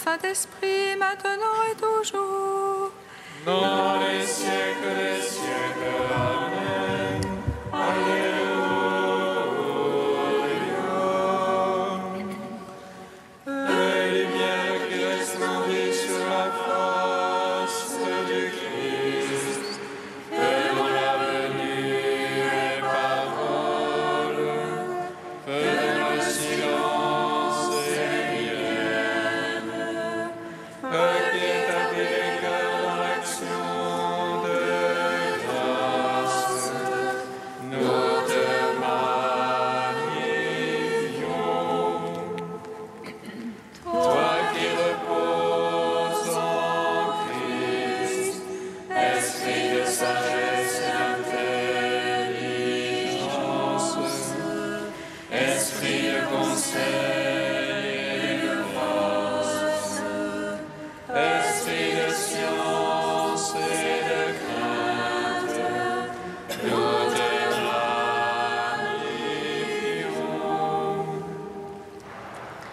Saint-Esprit, maintenant et toujours. Dans les siècles des siècles. Amen. Alléluia. Les lumières qui resplendissent sur la face du Christ, faisons la venue et parole, faisons le silence et vienne, qui établit les cœurs dans l'action de grâce, nous te magnifions. Toi qui reposes en Christ, esprit de sagesse et d'intelligence, esprit de conseil et de force, esprit de science et de crainte, nous te magnifions.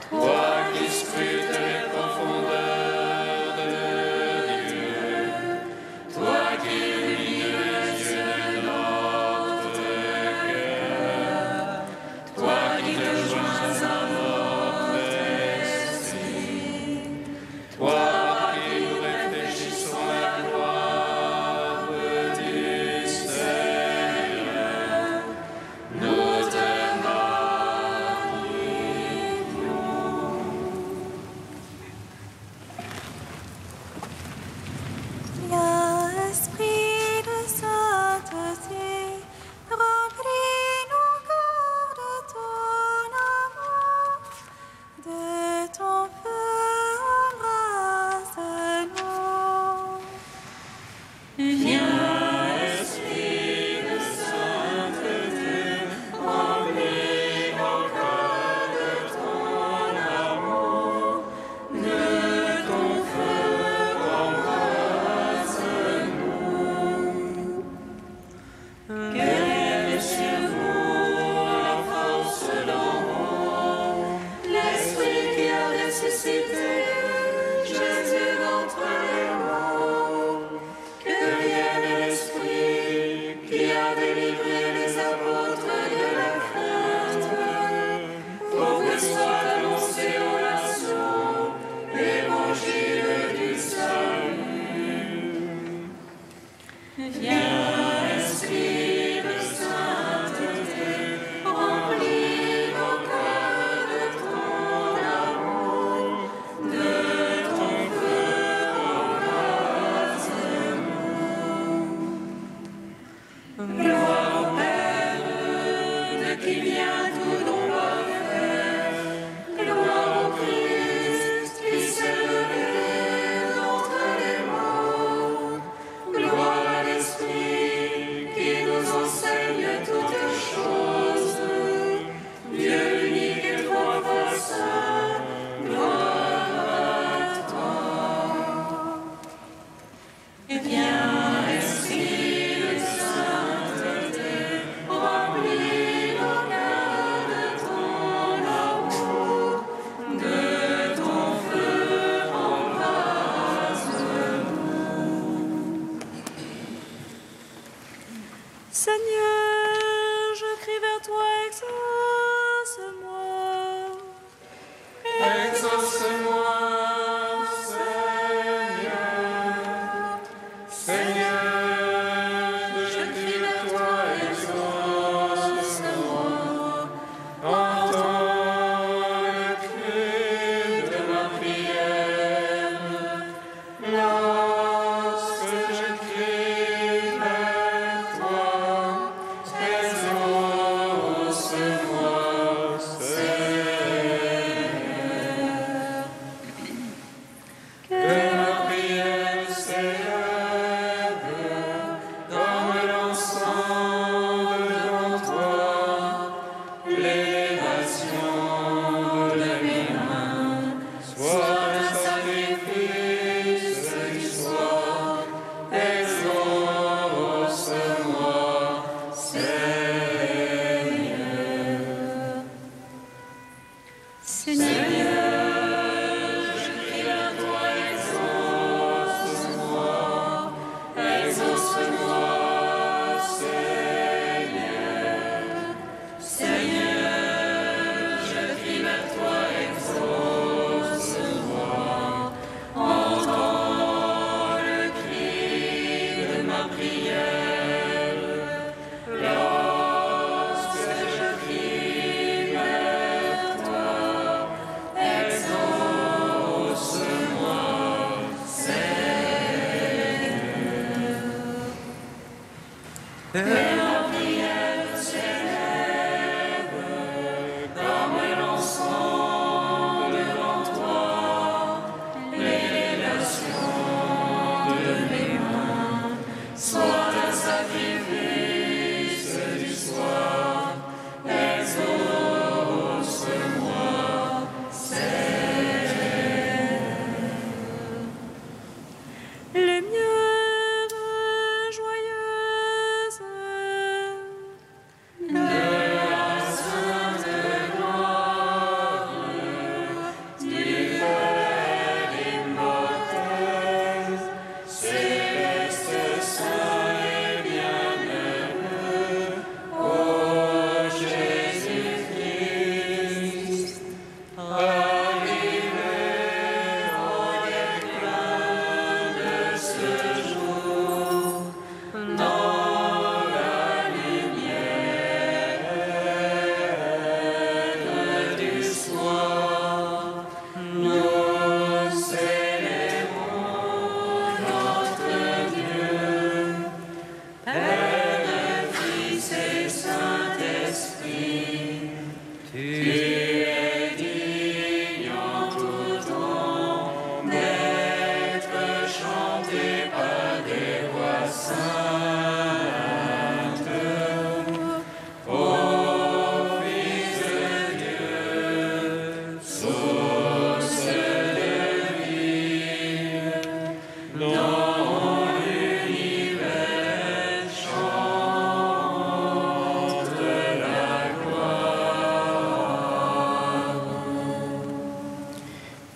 Toi qui scrutes les profondeurs de Dieu, toi qui illumines les yeux de notre cœur, toi qui te joins à la mort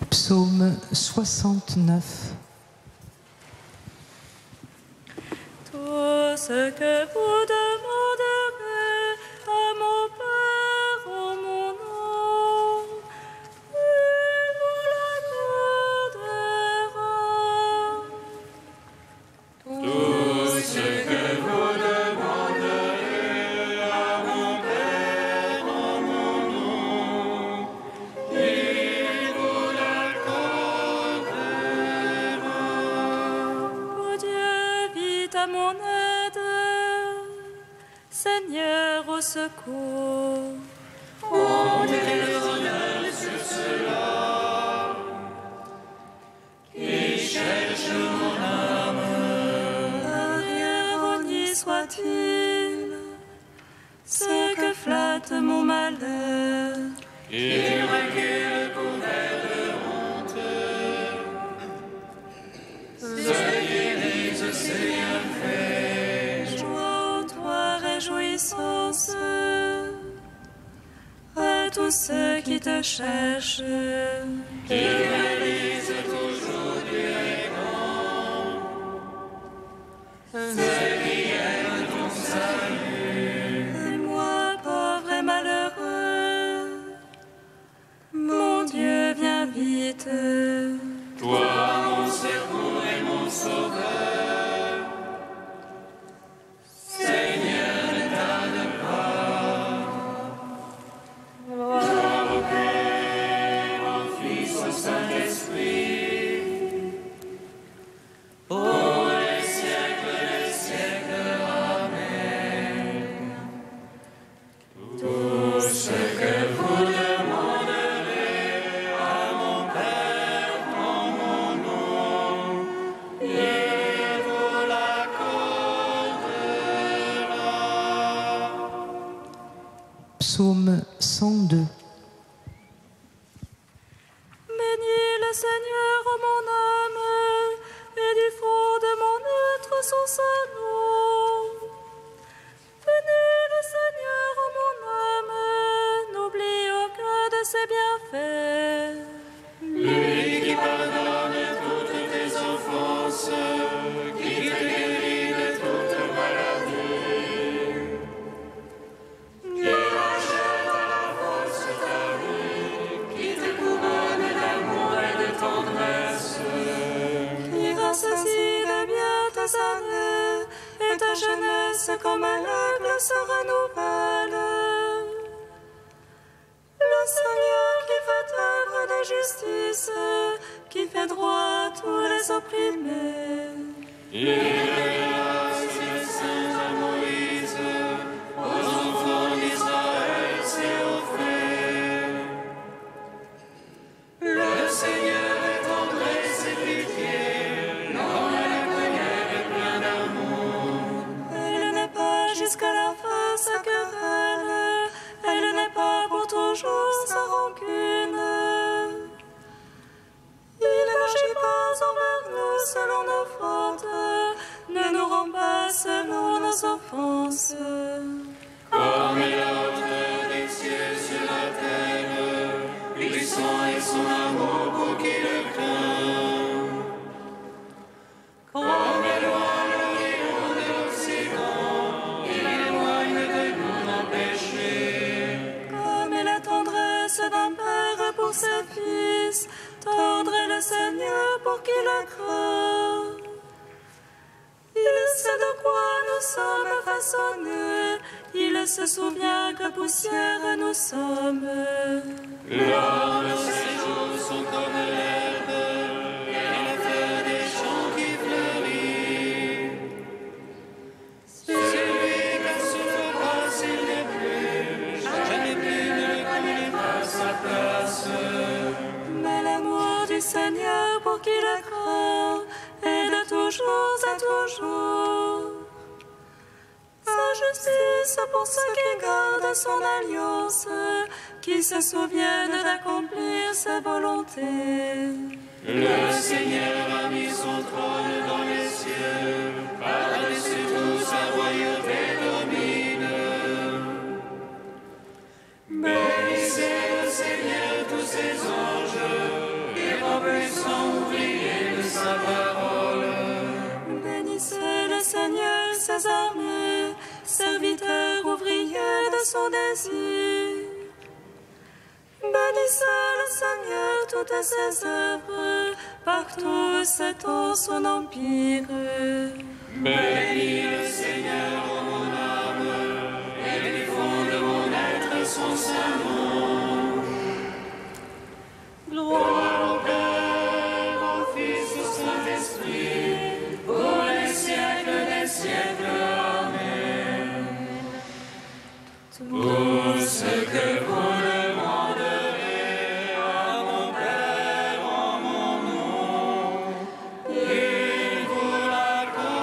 Psaume 69. Tout ce que vous demanderez à mon Père en mon nom, il vous l'accordera. Tout ce que vous demanderez à mon Père en mon nom, il vous l'accordera. Ô Dieu, vite à mon aide, Seigneur au secours. On déraisonnable sur ceux-là qui cherchent mon âme. Ironie soit-il, ce que flatte mon malheur. Il recule couvert de honte, se guérise ses bienfaits. Joie en toi, réjouissance, à tous ceux qui te cherchent. Il réalise toujours Dieu grand, ceux qui aiment ton salut. Et moi, pauvre et malheureux, mon Dieu, viens vite. Toi, mon secours et mon sauveur, Seigneur, ne tarde pas. Gloire au Père, au Fils, au Saint-Esprit, pour les siècles des siècles. Amen. Tout ce que vous demanderez à mon Père en mon nom, il vous l'accordera. Psaume 102. Bénis le Seigneur, ô mon âme, et du fond de mon être son saint nom. Bénis le Seigneur, ô mon âme, n'oublie aucun de ses bienfaits. Lui qui pardonne toutes tes offenses, qui te guérit de toute maladie, qui rachète à la force ta vie, qui te couronne d'amour et de tendresse, Qui rassasie de bien tes années, et ta jeunesse comme l'aigle se renouvelle. Le Seigneur qui fait œuvre de justice, qui fait droit à tous les opprimés. il révèle ses saints à Moïse son amour pour qui le craint. Comme éloigne l'Orient de l'Occident, il éloigne de nous nos péchés. Comme est la tendresse d'un père pour ses fils, tendre est le Seigneur pour qui le craint. Il sait de quoi nous sommes façonnés, il se souvient que poussière nous sommes. Lors de ces jours sont comme l'herbe et la fleur des champs qui fleurit. Celui qui ne souffre pas s'il n'est plus, jamais plus ne le connaît pas sa place. Mais l'amour du Seigneur pour qui le craint est de toujours à toujours. Sa justice pour ceux qui gardent son alliance, qui se souviennent d'accomplir sa volonté. Le Seigneur a mis son trône dans les cieux, par-dessus tout sa royauté domine. Bénissez le Seigneur tous ses anges, et vos puissants ouvriers de sa parole. Bénissez le Seigneur, ses armées, serviteurs ouvriers de son désir. Bénissez le Seigneur toutes ses œuvres, partout s'étend son empire. Bénis le Seigneur, ô mon âme, et du fond de mon être son saint nom. Gloire au Père, au Fils, au Saint-Esprit, pour les siècles des siècles. Amen. Tout ce que vous demanderez à mon Père en mon nom, il vous l'accordera.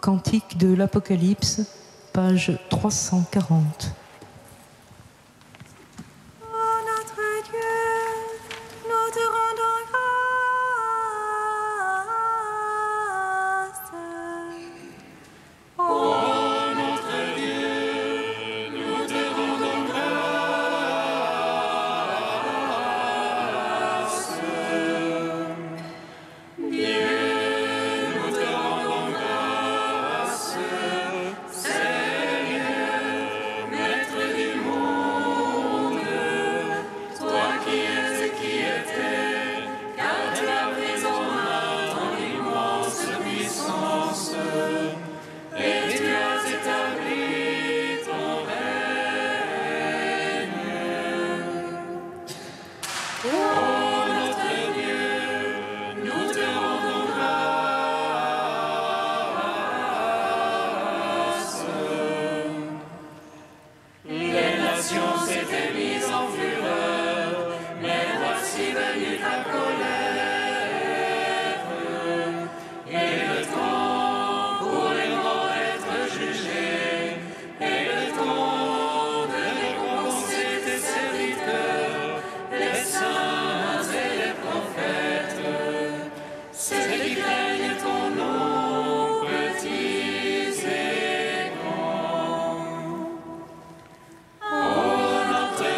Cantique de l'Apocalypse, page 340. Oh notre Dieu, nous te rendons grâce. Ô notre Dieu, nous te rendons grâce. Dieu, nous te rendons grâce. Seigneur, Maître du monde, toi qui es et qui étais, car tu as pris en main ton immense puissance, et tu as établi ton règne. Ô notre Dieu, nous te rendons grâce. Les nations s'étaient mises en fureur, mais voici venue ta colère, et le temps pour les morts être jugés, et le temps de récompenser tes serviteurs, les saints et les prophètes, ceux qui craignent ton nom, petits et grands. Ô notre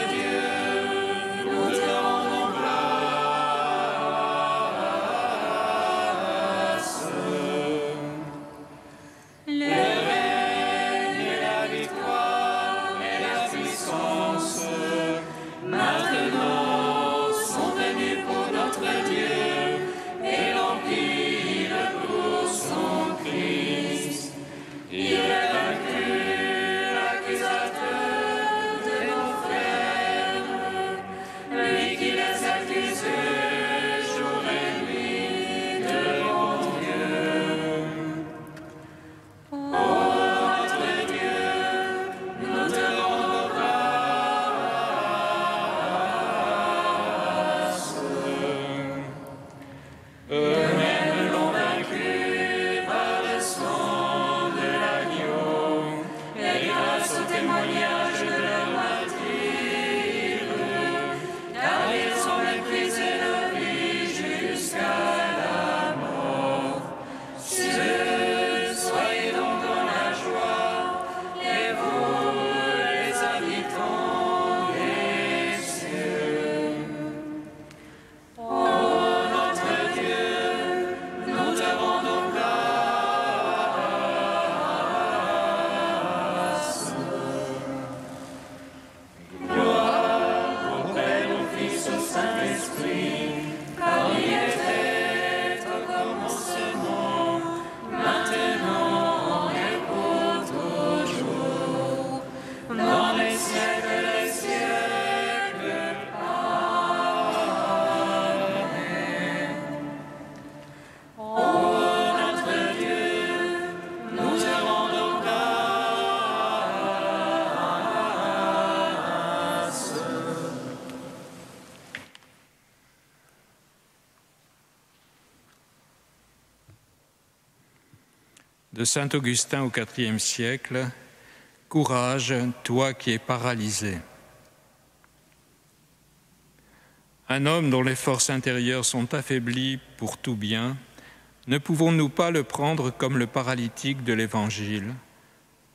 De saint Augustin au IVe siècle, « Courage, toi qui es paralysé ». Un homme dont les forces intérieures sont affaiblies pour tout bien, ne pouvons-nous pas le prendre comme le paralytique de l'Évangile,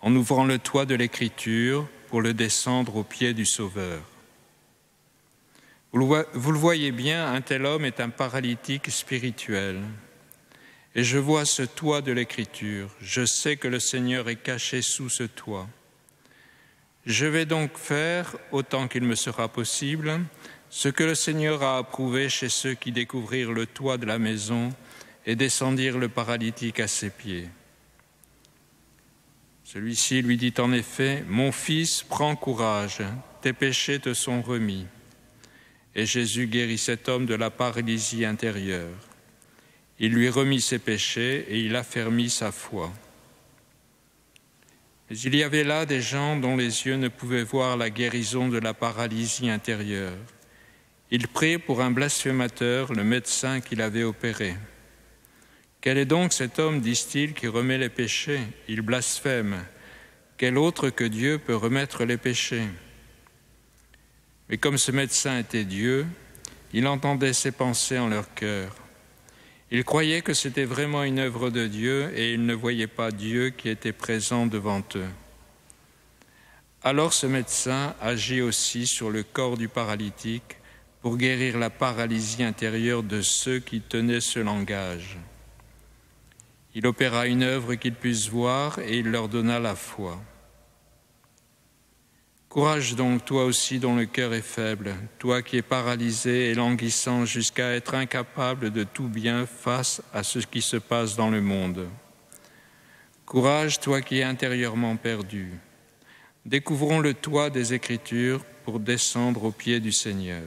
en ouvrant le toit de l'Écriture pour le descendre aux pieds du Sauveur? Vous le voyez bien, un tel homme est un paralytique spirituel. Et je vois ce toit de l'Écriture. Je sais que le Seigneur est caché sous ce toit. Je vais donc faire, autant qu'il me sera possible, ce que le Seigneur a approuvé chez ceux qui découvrirent le toit de la maison et descendirent le paralytique à ses pieds. Celui-ci lui dit en effet, « Mon fils, prends courage, tes péchés te sont remis. » Et Jésus guérit cet homme de la paralysie intérieure. Il lui remit ses péchés et il affermit sa foi. Mais il y avait là des gens dont les yeux ne pouvaient voir la guérison de la paralysie intérieure. Ils prirent pour un blasphémateur le médecin qui l'avait opéré. « Quel est donc cet homme, disent-ils, qui remet les péchés? Il blasphème. Quel autre que Dieu peut remettre les péchés ?» Mais comme ce médecin était Dieu, il entendait ces pensées en leur cœur. Il croyait que c'était vraiment une œuvre de Dieu et il ne voyait pas Dieu qui était présent devant eux. Alors ce médecin agit aussi sur le corps du paralytique pour guérir la paralysie intérieure de ceux qui tenaient ce langage. Il opéra une œuvre qu'ils puissent voir et il leur donna la foi. Courage donc, toi aussi dont le cœur est faible, toi qui es paralysé et languissant jusqu'à être incapable de tout bien face à ce qui se passe dans le monde. Courage, toi qui es intérieurement perdu. Découvrons le toit des Écritures pour descendre aux pieds du Seigneur.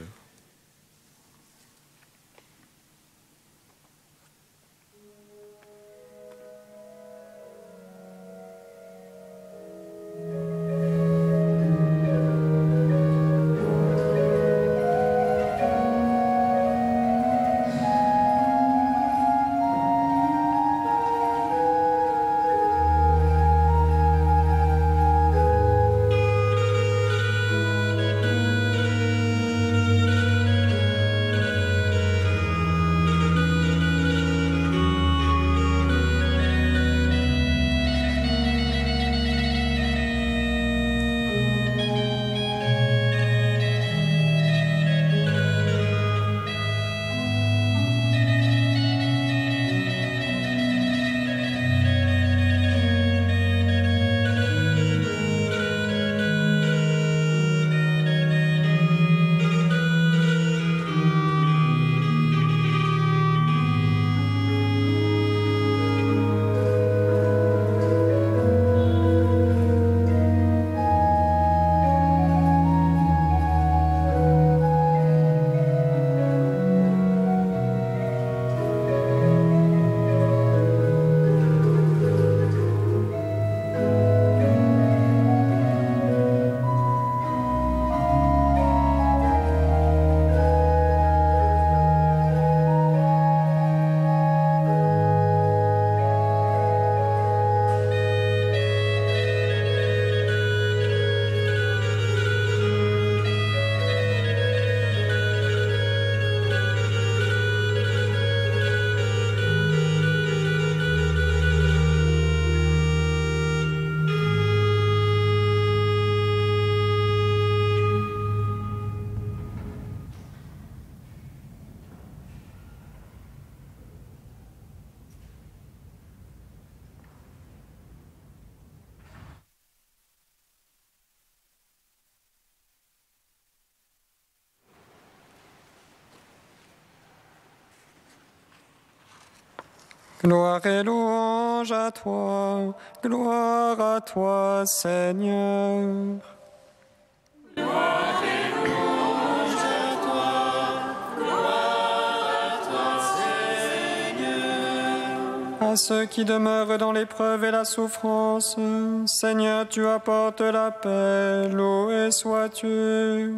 Gloire et louange à toi, gloire à toi, Seigneur. Gloire et louange à toi, gloire à toi, Seigneur. À ceux qui demeurent dans l'épreuve et la souffrance, Seigneur, tu apportes la paix, loué sois-tu.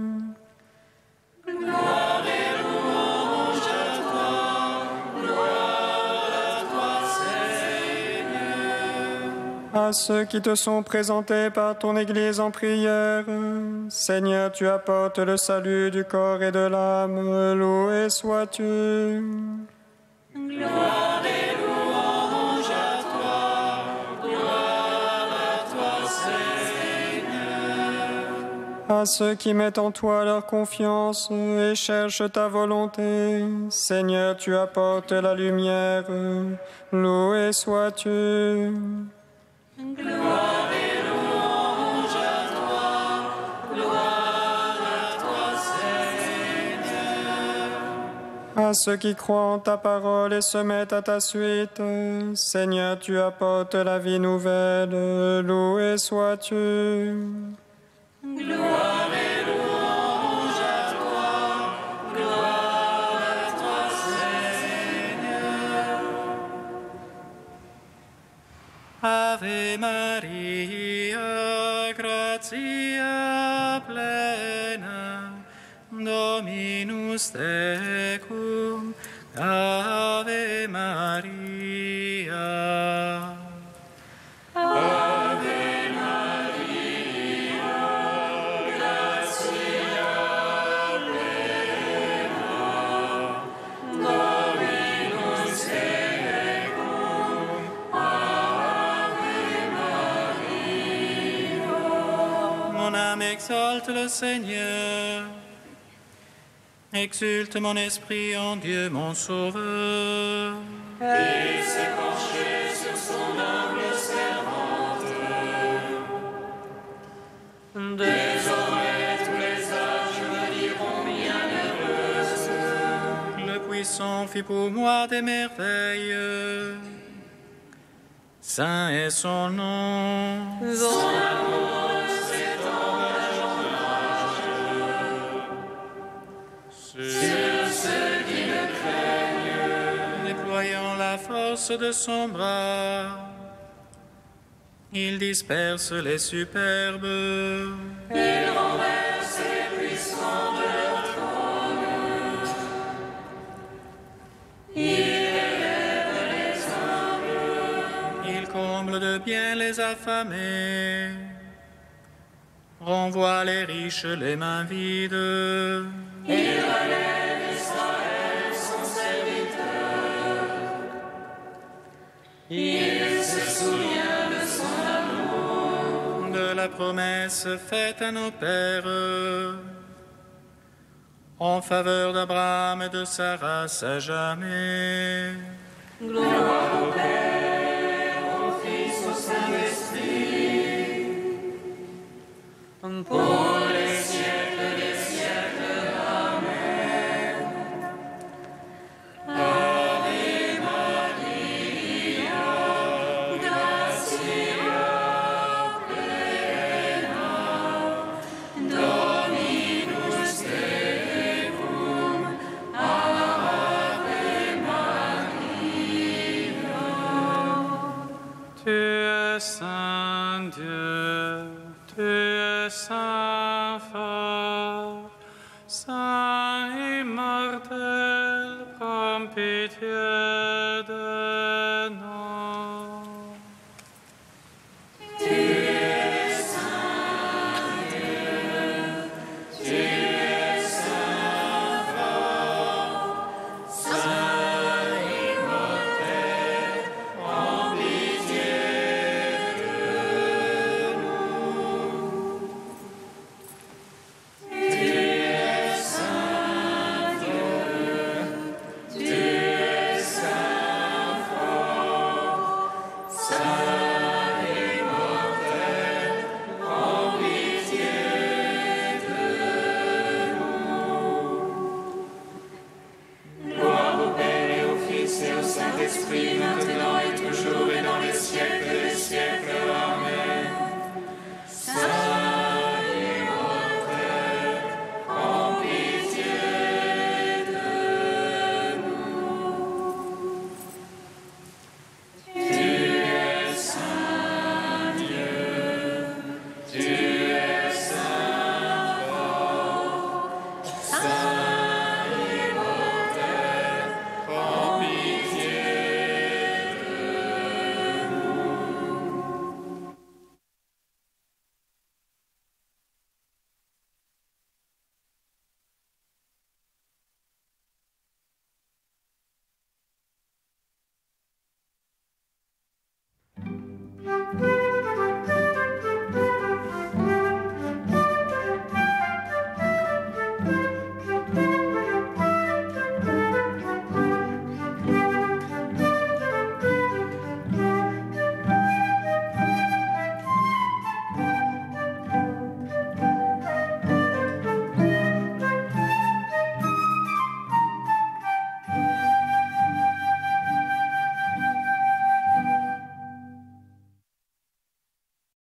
Gloire et louange à toi, gloire à toi, Seigneur. À ceux qui te sont présentés par ton Église en prière, Seigneur, tu apportes le salut du corps et de l'âme. Loué sois-tu. Gloire et louange à toi, gloire à toi, Seigneur. À ceux qui mettent en toi leur confiance et cherchent ta volonté, Seigneur, tu apportes la lumière. Loué sois-tu. Gloire et louange à toi, gloire à toi, Seigneur. À ceux qui croient en ta parole et se mettent à ta suite, Seigneur, tu apportes la vie nouvelle. Loué sois-tu. Gloire et louange à toi, gloire à toi, Seigneur. Ave Maria, gratia plena, Dominus tecum, Ave Maria. Ave Maria, gratia plena, Dominus tecum, Ave Maria. Mon âme exalte le Seigneur. Exulte mon esprit en Dieu, mon Sauveur. Il s'est penché sur son humble servante. Désormais, tous les âges me diront bienheureuse. Le Puissant fit pour moi des merveilles. Saint est son nom. Son amour s'étend d'âge en âge. Sur ceux qui le craignent. Déployant la force de son bras, il disperse les superbes. Il renverse les puissants de leur trône. Il élève les humbles. Il comble de bien les affamés, renvoie les riches les mains vides. Il relève Israël, son serviteur. Il se souvient de son amour. De la promesse faite à nos pères en faveur d'Abraham et de sa race à jamais. Gloire au Père, au Fils, au Saint-Esprit, pour les siècles des siècles. Amen. Ave Maria, gratia plena, Dominus tecum, Ave Maria. Tu es Saint Dieu, tu es Saint fort, Saint immortel, prends pitié.